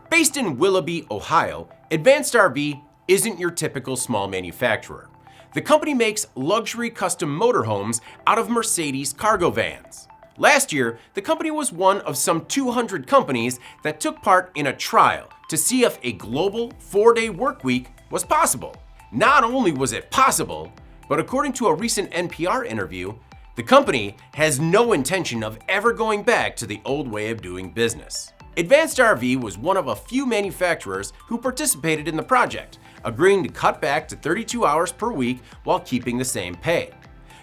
Based in Willoughby, Ohio, Advanced RV isn't your typical small manufacturer. The company makes luxury custom motorhomes out of Mercedes cargo vans. Last year, the company was one of some 200 companies that took part in a trial to see if a global 4-day work week was possible. Not only was it possible, but according to a recent NPR interview, the company has no intention of ever going back to the old way of doing business. Advanced RV was one of a few manufacturers who participated in the project, agreeing to cut back to 32 hours per week while keeping the same pay.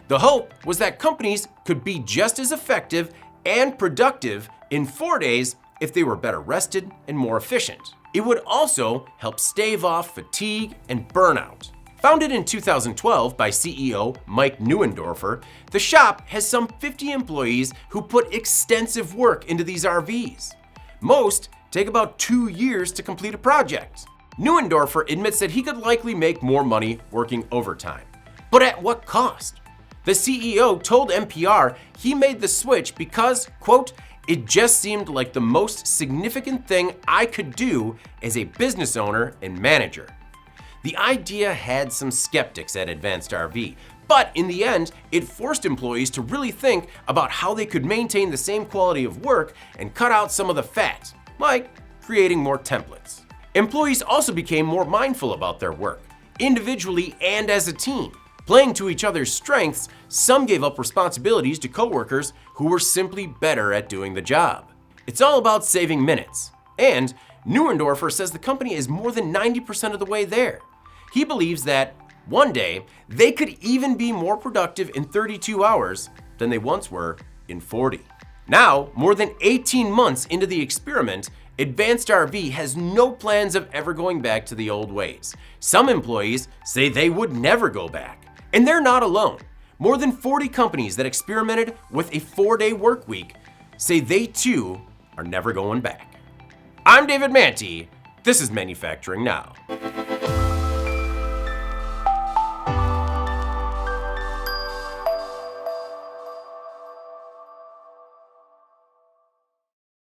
The hope was that companies could be just as effective and productive in 4 days if they were better rested and more efficient. It would also help stave off fatigue and burnout. Founded in 2012 by CEO Mike Neundorfer, the shop has some 50 employees who put extensive work into these RVs. Most take about 2 years to complete a project. Neundorfer admits that he could likely make more money working overtime. But at what cost? The CEO told NPR he made the switch because, quote, "It just seemed like the most significant thing I could do as a business owner and manager." The idea had some skeptics at Advanced RV, but in the end, it forced employees to really think about how they could maintain the same quality of work and cut out some of the fat, like creating more templates. Employees also became more mindful about their work, individually and as a team. Playing to each other's strengths, some gave up responsibilities to coworkers who were simply better at doing the job. It's all about saving minutes, and Neundorfer says the company is more than 90% of the way there. He believes that one day they could even be more productive in 32 hours than they once were in 40. Now, more than 18 months into the experiment, Advanced RV has no plans of ever going back to the old ways. Some employees say they would never go back. And they're not alone. More than 40 companies that experimented with a 4-day work week say they too are never going back. I'm David Manti. This is Manufacturing Now.